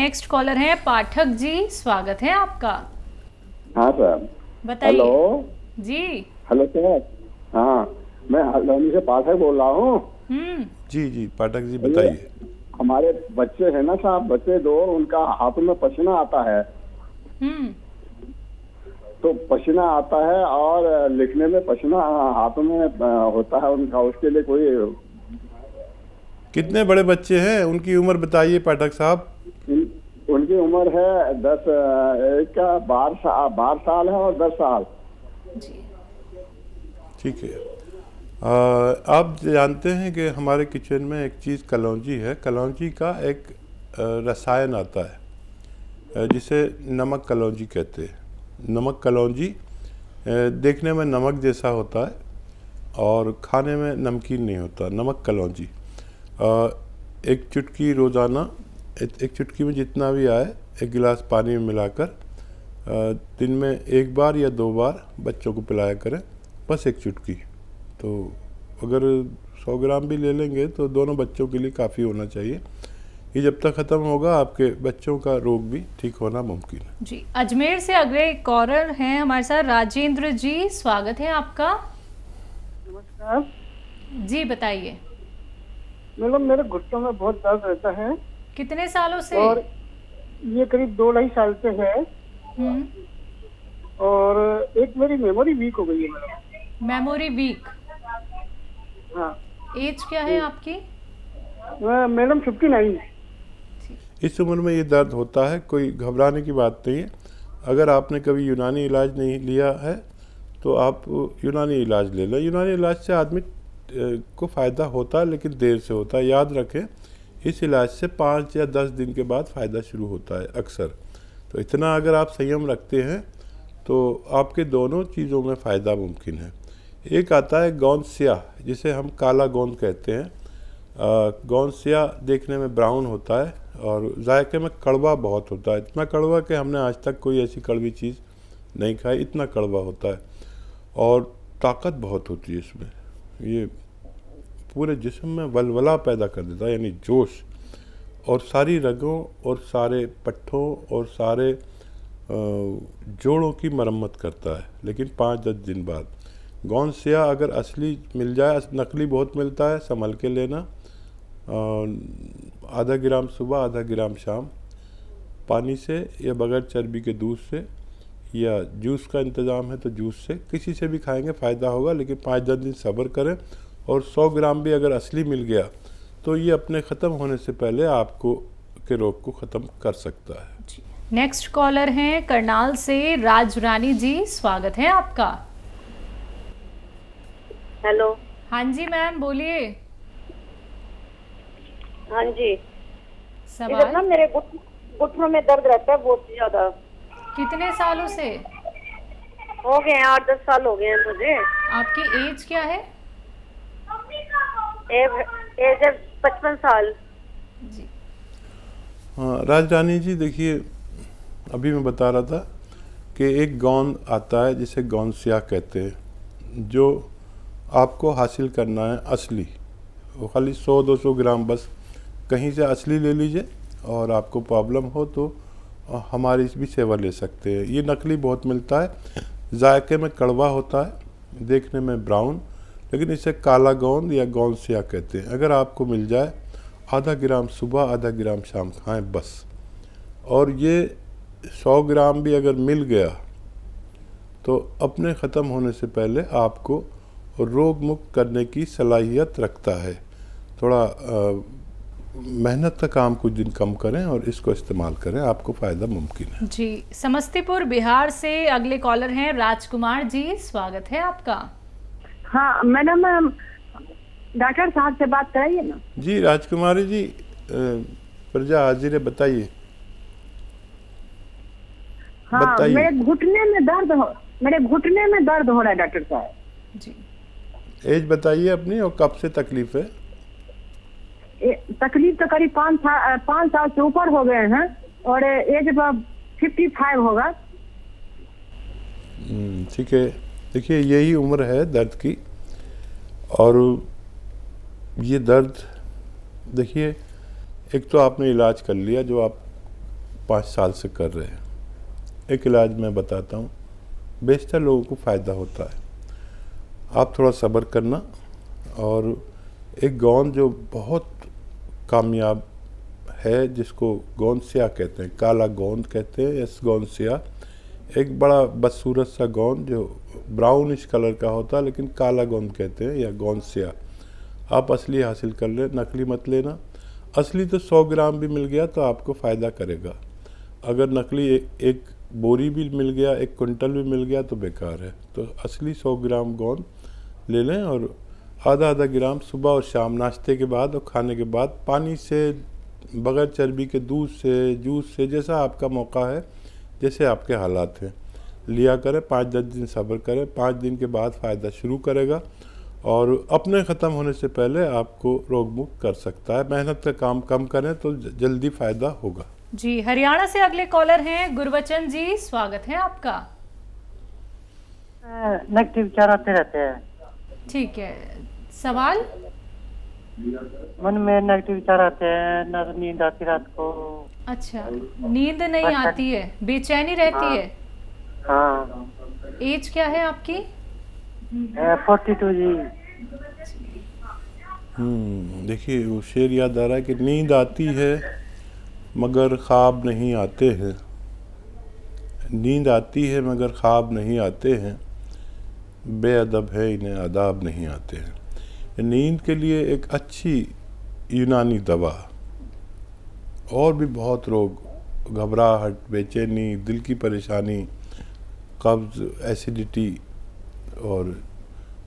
Next collar हैं पाठक जी, स्वागत है आपका। हाँ सर, बताइए। हेलो जी। Hello sir. हाँ, मैं हल्द्वानी से पाठक बोल रहा हूँ। जी जी पाठक जी ये बताइए। हमारे बच्चे हैं ना साहब, बच्चे दो, उनका हाथों में पसीना आता है। तो पसीना आता है और लिखने में पसीना हाथों में होता है उनका, उसके लिए कोई कितने बड़े बच्चे हैं, उनकी उम्र बताइए पाठक साहब। उनकी उम्र है 10, एक का 12 साल है और 10 साल। ठीक है। आप जानते हैं कि हमारे किचन में एक चीज़ कलौंजी है। कलौंजी का एक रसायन आता है जिसे नमक कलौंजी कहते हैं। नमक कलौंजी देखने में नमक जैसा होता है और खाने में नमकीन नहीं होता। नमक कलौंजी एक चुटकी रोज़ाना, एक चुटकी में जितना भी आए, एक गिलास पानी में मिलाकर दिन में एक बार या 2 बार बच्चों को पिलाया करें, बस एक चुटकी। तो अगर 100 ग्राम भी ले लेंगे तो दोनों बच्चों के लिए काफ़ी होना चाहिए। ये जब तक ख़त्म होगा आपके बच्चों का रोग भी ठीक होना मुमकिन है। जी, अजमेर से अगले कॉलर हैं हमारे साथ राजेंद्र जी, स्वागत है आपका। नमस्कार जी बताइए। मैडम, मेरे घुटनों में बहुत दर्द रहता है। कितने सालों से? और ये करीब 2-2.5 साल से है। और एक मेरी मेमोरी वीक हो गई है मैडम। Memory weak? हाँ। एज क्या है आपकी? मैडम 59। इस उम्र में ये दर्द होता है, कोई घबराने की बात नहीं है। अगर आपने कभी यूनानी इलाज नहीं लिया है तो आप यूनानी इलाज ले लें। यूनानी इलाज से आदमी को फ़ायदा होता है, लेकिन देर से होता है। याद रखें, इस इलाज से 5 या 10 दिन के बाद फ़ायदा शुरू होता है अक्सर। तो इतना अगर आप संयम रखते हैं तो आपके दोनों चीज़ों में फ़ायदा मुमकिन है। एक आता है गोंद स्याह, जिसे हम काला गोंद कहते हैं। गोंद स्याह देखने में ब्राउन होता है और जायके में कड़वा बहुत होता है। इतना कड़वा कि हमने आज तक कोई ऐसी कड़वी चीज़ नहीं खाई, इतना कड़वा होता है। और ताकत बहुत होती है इसमें। ये पूरे जिस्म में वलवला पैदा कर देता है, यानी जोश, और सारी रगों और सारे पट्ठों और सारे जोड़ों की मरम्मत करता है, लेकिन 5-10 दिन बाद। गोंद स्याह अगर असली मिल जाए, नकली बहुत मिलता है, संभल के लेना। आधा ग्राम सुबह, आधा ग्राम शाम, पानी से या बगैर चर्बी के दूध से, या जूस का इंतज़ाम है तो जूस से, किसी से भी खाएंगे फ़ायदा होगा। लेकिन 5-10 दिन सब्र करें। और 100 ग्राम भी अगर असली मिल गया तो ये अपने ख़त्म होने से पहले आपको के रोग को ख़त्म कर सकता है। नेक्स्ट कॉलर हैं करनाल से राज रानी जी, स्वागत है आपका। हेलो। हाँ जी मैम, बोलिए। हाँ जी। सवाल? ना मेरे घुटनों में दर्द रहता है बहुत ज्यादा। कितने सालों से? हो गए हैं 8-10 साल हो गए हैं मुझे। आपकी एज क्या है? एज है 55 साल। जी। हाँ राज रानी जी, देखिए अभी मैं बता रहा था कि एक गोंद आता है जिसे गोंद स्याह कहते हैं, जो आपको हासिल करना है असली। वो खाली 100-200 ग्राम बस कहीं से असली ले लीजिए, और आपको प्रॉब्लम हो तो हमारी भी सेवा ले सकते हैं। ये नकली बहुत मिलता है, जायके में कड़वा होता है, देखने में ब्राउन, लेकिन इसे काला गोंद या गोंद स्याह कहते हैं। अगर आपको मिल जाए, आधा ग्राम सुबह, आधा ग्राम शाम खाएं बस। और ये 100 ग्राम भी अगर मिल गया तो अपने ख़त्म होने से पहले आपको रोग मुक्त करने की सलाहियत रखता है। थोड़ा मेहनत का काम कुछ दिन कम करें और इसको इस्तेमाल करें, आपको फ़ायदा मुमकिन है। जी, समस्तीपुर बिहार से अगले कॉलर हैं राजकुमार जी, स्वागत है आपका। हाँ मैडम, डॉक्टर साहब से बात कराइए ना। जी राजकुमारी जी, प्रजा हाजिर है, बताइए। हाँ, बताइए। मेरे घुटने में दर्द हो रहा है डॉक्टर साहब जी। एज बताइए अपनी, और कब से तकलीफ है? तकलीफ तो करीब 5 साल से ऊपर हो गए हैं, और एज 55 होगा। ठीक है। देखिए यही उम्र है दर्द की, और ये दर्द देखिए, एक तो आपने इलाज कर लिया जो आप 5 साल से कर रहे हैं। एक इलाज मैं बताता हूँ, बेशतर लोगों को फ़ायदा होता है। आप थोड़ा सब्र करना, और एक गोंद जो बहुत कामयाब है, जिसको गोंद स्या कहते हैं, काला गोंद कहते हैं, यस गोंद स्या, एक बड़ा बदसूरत सा गोंद जो ब्राउनिश कलर का होता है, लेकिन काला गोंद कहते हैं, या गोंद स्या। आप असली हासिल कर लें, नकली मत लेना। असली तो 100 ग्राम भी मिल गया तो आपको फ़ायदा करेगा। अगर नकली एक बोरी भी मिल गया, 1 क्विंटल भी मिल गया तो बेकार है। तो असली 100 ग्राम गोंद ले लें, और आधा ग्राम सुबह और शाम नाश्ते के बाद और खाने के बाद पानी से, बगैर चर्बी के, दूध से, जूस से, जैसा आपका मौका है, जैसे आपके हालात हैं, लिया करें। 5-10 दिन सब्र करें, 5 दिन के बाद फ़ायदा शुरू करेगा, और अपने ख़त्म होने से पहले आपको रोग मुक्त कर सकता है। मेहनत का काम कम करें तो जल्दी फ़ायदा होगा। जी, हरियाणा से अगले कॉलर हैं गुरबचन जी, स्वागत है आपका। नेगेटिव विचार आते रहते हैं। ठीक है, सवाल? मन में नेगेटिव विचार आते हैं, ना तो नींद आती रात को। अच्छा, नींद नहीं आती है, बेचैनी रहती है। हाँ। एज क्या है आपकी? 42 जी। देखिए, वो शेर याद आ रहा है कि नींद आती है मगर ख्वाब नहीं आते हैं। नींद आती है मगर ख्वाब नहीं आते हैं, बेअदब है इन्हें आदाब नहीं आते हैं। नींद के लिए एक अच्छी यूनानी दवा, और भी बहुत रोग, घबराहट, बेचैनी, दिल की परेशानी, कब्ज़, एसिडिटी, और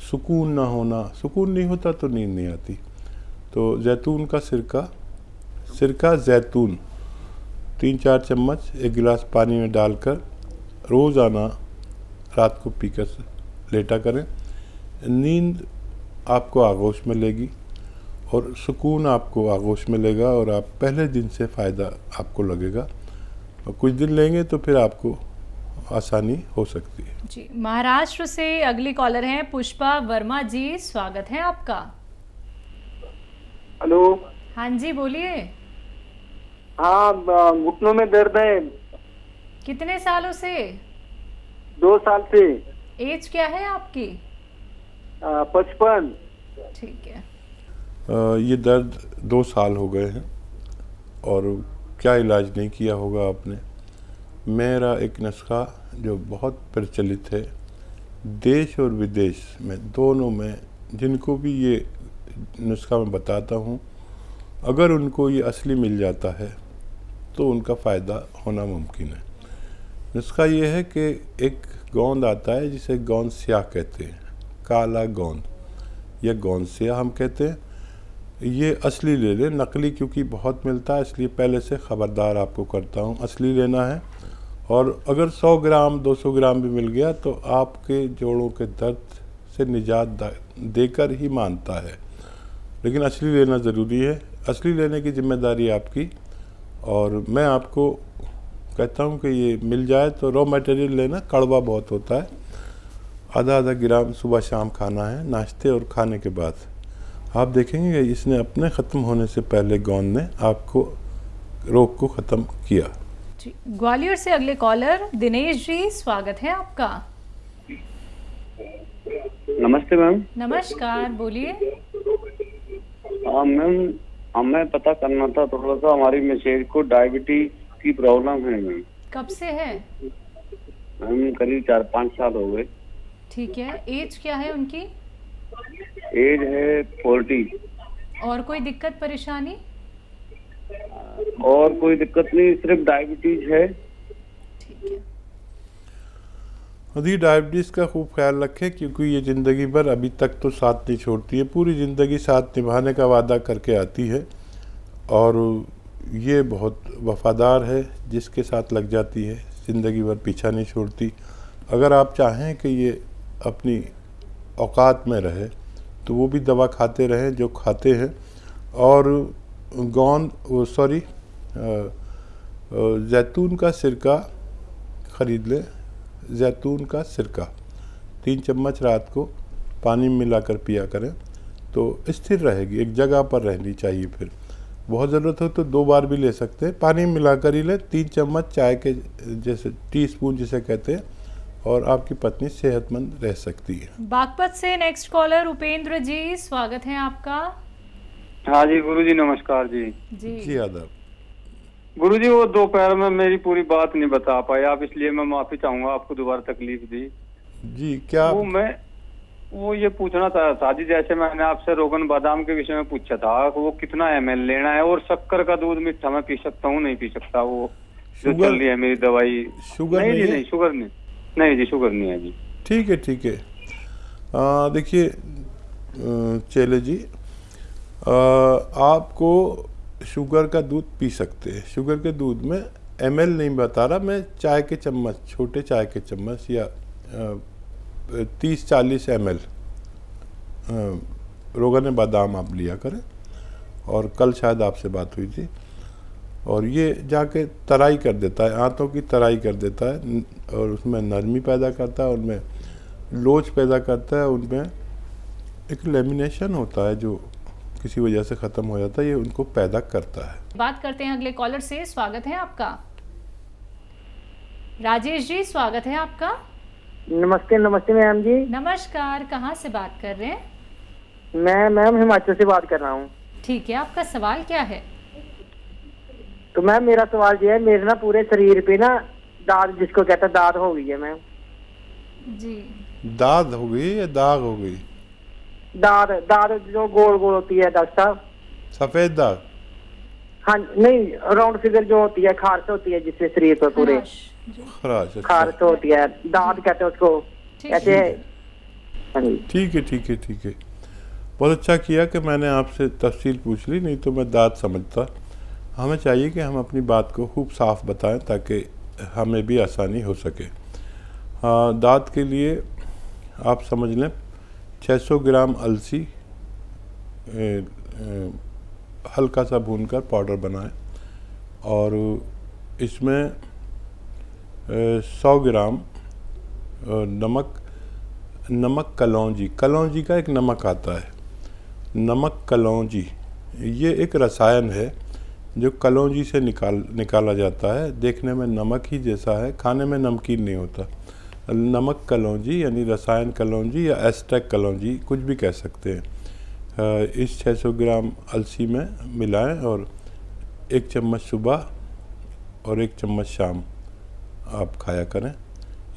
सुकून ना होना। सुकून नहीं होता तो नींद नहीं आती। तो जैतून का सिरका जैतून 3-4 चम्मच 1 गिलास पानी में डालकर रोज़ाना रात को पीकर लेटा करें। नींद आपको आगोश में लेगी, और सुकून आपको आगोश में लेगा, और आप पहले दिन से फ़ायदा आपको लगेगा। और कुछ दिन लेंगे तो फिर आपको आसानी हो सकती है। जी, महाराष्ट्र से अगली कॉलर हैं पुष्पा वर्मा जी, स्वागत है आपका। हेलो। हाँ जी, बोलिए। हाँ, घुटनों में दर्द है। कितने सालों से? 2 साल से। एज क्या है आपकी? 55। ठीक है। ये दर्द 2 साल हो गए हैं, और क्या इलाज नहीं किया होगा आपने। मेरा एक नुस्खा जो बहुत प्रचलित है, देश और विदेश में दोनों में, जिनको भी ये नुस्खा मैं बताता हूँ, अगर उनको ये असली मिल जाता है तो उनका फ़ायदा होना मुमकिन है। नुस्खा ये है कि एक गोंद आता है जिसे गोंद स्या कहते हैं, काला गोंद, या गोंद स्या हम कहते हैं। ये असली ले लें, नकली क्योंकि बहुत मिलता है, इसलिए पहले से ख़बरदार आपको करता हूँ, असली लेना है। और अगर 100 ग्राम 200 ग्राम भी मिल गया तो आपके जोड़ों के दर्द से निजात देकर ही मानता है, लेकिन असली लेना ज़रूरी है। असली लेने की जिम्मेदारी आपकी, और मैं आपको कहता हूँ कि ये मिल जाए तो रॉ मटेरियल लेना, कड़वा बहुत होता है। आधा ग्राम सुबह शाम खाना है, नाश्ते और खाने के बाद। आप देखेंगे कि इसने अपने ख़त्म होने से पहले गोंद ने आपको रोग को ख़त्म किया। जी, ग्वालियर से अगले कॉलर दिनेश जी, स्वागत है आपका। नमस्ते मैम। नमस्कार, बोलिए। मैम, हमें पता करना था थोड़ा सा, हमारी मिसेज को डायबिटीज की प्रॉब्लम है मैम। कब से है? मैम करीब 4-5 साल हो गए। ठीक है, एज क्या है उनकी? एज है 40। और कोई दिक्कत परेशानी? और कोई दिक्कत नहीं, सिर्फ डायबिटीज है। ठीक है। यदि डायबिटीज़ का खूब ख्याल रखें, क्योंकि ये ज़िंदगी भर अभी तक तो साथ नहीं छोड़ती है, पूरी ज़िंदगी साथ निभाने का वादा करके आती है, और ये बहुत वफादार है, जिसके साथ लग जाती है ज़िंदगी भर पीछा नहीं छोड़ती। अगर आप चाहें कि ये अपनी औकात में रहे तो वो भी दवा खाते रहें जो खाते हैं, और जैतून का सिरका ख़रीद लें। जैतून का सिरका 3 चम्मच रात को पानी में मिलाकर पिया करें तो स्थिर रहेगी, एक जगह पर रहनी चाहिए। फिर बहुत ज़रूरत हो तो 2 बार भी ले सकते हैं। पानी में मिलाकर ही लें, 3 चम्मच चाय के जैसे टीस्पून जिसे कहते हैं, और आपकी पत्नी सेहतमंद रह सकती है। बागपत से नेक्स्ट कॉलर उपेंद्र जी, स्वागत है आपका। हाँ जी गुरुजी, नमस्कार जी। जी आदाब। गुरुजी, वो दोपहर में मेरी पूरी बात नहीं बता पाए आप, इसलिए मैं माफी चाहूंगा, आपको दोबारा तकलीफ दी। जी क्या? वो ये पूछना था जी, जैसे मैंने आपसे रोगन बादाम के विषय में पूछा था, वो कितना ml लेना है, और शक्कर का दूध मीठा मैं पी सकता हूँ नहीं पी सकता, वो जो चल रही है मेरी दवाई। शुगर नहीं नहीं जी, है? नहीं शुगर नहीं, नहीं जी शुगर नहीं है जी। ठीक है ठीक है। देखिए चेले जी, आपको शुगर का दूध पी सकते हैं। शुगर के दूध में ml नहीं बता रहा मैं, चाय के चम्मच, छोटे चाय के चम्मच या 30-40 ml रोगन बादाम आप लिया करें। और कल शायद आपसे बात हुई थी, और ये जाके तराई कर देता है, आंतों की तराई कर देता है, और उसमें नरमी पैदा करता है, उनमें लोच पैदा करता है, उनमें एक लेमिनेशन होता है जो किसी वजह से ख़त्म हो जाता है, ये उनको पैदा करता है। बात करते हैं अगले कॉलर से, स्वागत है आपका। राजेश जी, स्वागत है आपका। नमस्ते नमस्ते मैम जी। नमस्कार, कहाँ से बात कर रहे हैं? मैं मैम हिमाचल से बात कर रहा हूँ। ठीक है, आपका सवाल क्या है? तो मैम मेरा सवाल ये है, मेरे ना पूरे शरीर पे ना दाद, जिसको कहता है दाद हो गई है मैम जी। दाद हो गई या दाग हो गई? दाद दाद जो गोल गोल होती है डॉक्टर साहब। सफ़ेद दाग? हाँ नहीं, राउंड फिगर जो होती है, खारस होती है जिससे शरीर पर पूरे खराश, जी। खराश। अच्छा। खारस होती है, दाद कहते हैं उसको। ठीक ऐसे है। हाँ जी। ठीक है ठीक है ठीक है। बहुत अच्छा किया कि मैंने आपसे तफसील पूछ ली, नहीं तो मैं दाद समझता। हमें चाहिए कि हम अपनी बात को खूब साफ बताएं ताकि हमें भी आसानी हो सके। हाँ, दाद के लिए आप समझ लें 600 ग्राम अलसी हल्का सा भूनकर पाउडर बनाएं, और इसमें 100 ग्राम नमक कलौंजी का एक नमक आता है, नमक कलौंजी, ये एक रसायन है जो कलौंजी से निकाला जाता है। देखने में नमक ही जैसा है, खाने में नमकीन नहीं होता। नमक कलौंजी यानी रसायन कलौंजी या एस्ट्रैक कलौंजी, कुछ भी कह सकते हैं। इस 600 ग्राम अलसी में मिलाएं, और 1 चम्मच सुबह और 1 चम्मच शाम आप खाया करें,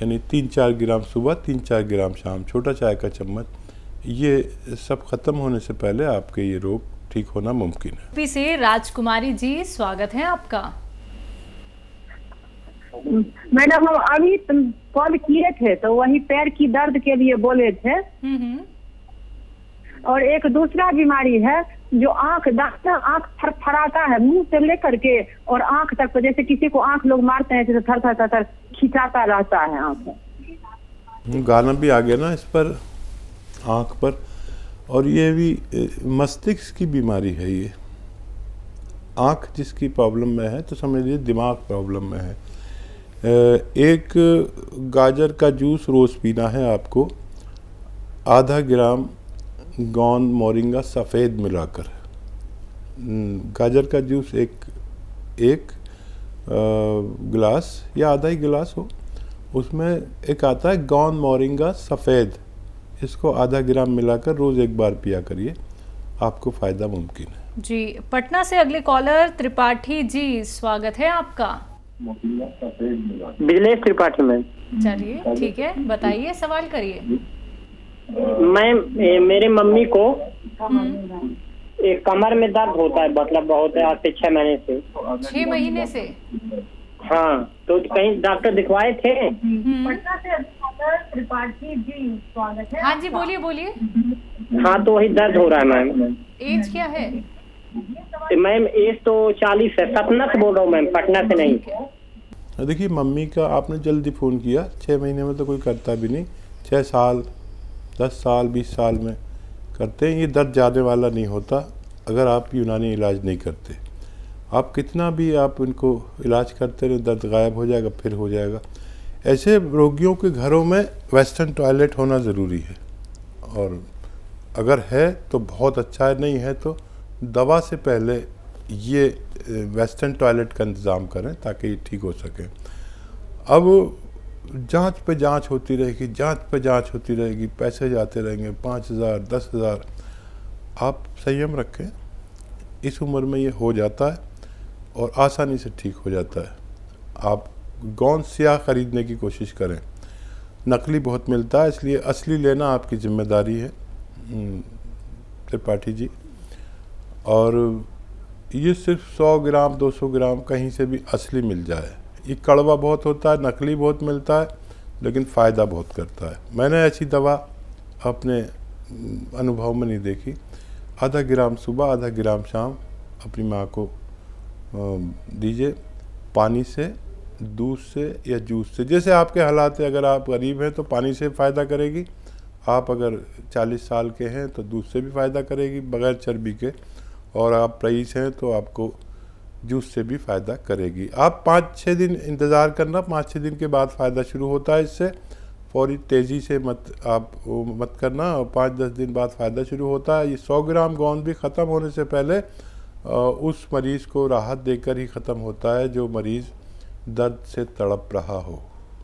यानी 3-4 ग्राम सुबह, 3-4 ग्राम शाम, छोटा चाय का चम्मच। ये सब ख़त्म होने से पहले आपके ये रोग ठीक होना मुमकिन है। यूपी से राजकुमारी जी, स्वागत है आपका। मैडम हम अभी कॉल किए थे तो वही पैर की दर्द के लिए बोले थे। और एक दूसरा बीमारी है जो आंख फड़फड़ाता है मुंह से लेकर के और आंख तक, तो जैसे किसी को आंख लोग मारते हैं जैसे थर खिंचाता रहता है आंख। गाना भी आ गया ना इस पर, आंख पर। और ये भी मस्तिष्क की बीमारी है। ये आंख जिसकी प्रॉब्लम में है तो समझ लीजिए दिमाग प्रॉब्लम में है। एक गाजर का जूस रोज़ पीना है आपको, आधा ग्राम गोंद मोरिंगा सफ़ेद मिलाकर। गाजर का जूस एक गिलास या आधा ही गिलास हो, उसमें एक आता है गोंद मोरिंगा सफ़ेद, इसको आधा ग्राम मिलाकर रोज़ 1 बार पिया करिए, आपको फ़ायदा मुमकिन है। जी, पटना से अगले कॉलर त्रिपाठी जी, स्वागत है आपका। बिजनेस त्रिपाठी में। चलिए ठीक है, बताइए, सवाल करिए। मैं मेरे मम्मी को एक कमर में दर्द होता है, मतलब बहुत है, आज से 6 महीने से। 6 महीने से? हाँ, तो कहीं डॉक्टर दिखवाए थे। पटना से त्रिपाठी जी, स्वागत है। हाँ जी, बोलिए बोलिए। हाँ, तो वही दर्द हो रहा है मैम। एज क्या है? मैम एज तो 40 है। सपना से बोल रहा हूँ मैम, पटना से नहीं। देखिए, मम्मी का आपने जल्दी फ़ोन किया, 6 महीने में तो कोई करता भी नहीं, 6 साल 10 साल 20 साल में करते हैं। ये दर्द जाने वाला नहीं होता अगर आप यूनानी इलाज नहीं करते। आप कितना भी आप इनको इलाज करते रहे, दर्द गायब हो जाएगा, फिर हो जाएगा। ऐसे रोगियों के घरों में वेस्टर्न टॉयलेट होना ज़रूरी है, और अगर है तो बहुत अच्छा है, नहीं है तो दवा से पहले ये वेस्टर्न टॉयलेट का इंतज़ाम करें ताकि ठीक हो सके। अब जांच पे जांच होती रहेगी, जांच पे जांच होती रहेगी, पैसे जाते रहेंगे 5,000 10,000। आप संयम रखें, इस उम्र में ये हो जाता है और आसानी से ठीक हो जाता है। आप गोंद स्याह ख़रीदने की कोशिश करें, नकली बहुत मिलता है, इसलिए असली लेना आपकी ज़िम्मेदारी है त्रिपाठी जी। और ये सिर्फ 100 ग्राम 200 ग्राम कहीं से भी असली मिल जाए। ये कड़वा बहुत होता है, नकली बहुत मिलता है, लेकिन फ़ायदा बहुत करता है। मैंने ऐसी दवा अपने अनुभव में नहीं देखी। आधा ग्राम सुबह, आधा ग्राम शाम अपनी माँ को दीजिए, पानी से, दूध से या जूस से, जैसे आपके हालात है। अगर आप गरीब हैं तो पानी से फ़ायदा करेगी, आप अगर 40 साल के हैं तो दूध से भी फ़ायदा करेगी बग़ैर चर्बी के, और आप रईस हैं तो आपको जूस से भी फ़ायदा करेगी। आप 5-6 दिन इंतज़ार करना, 5-6 दिन के बाद फ़ायदा शुरू होता है। इससे फौरी तेज़ी से मत करना, और 5-10 दिन बाद फ़ायदा शुरू होता है। ये 100 ग्राम गोंद भी ख़त्म होने से पहले उस मरीज़ को राहत देकर ही ख़त्म होता है जो मरीज़ दर्द से तड़प रहा हो।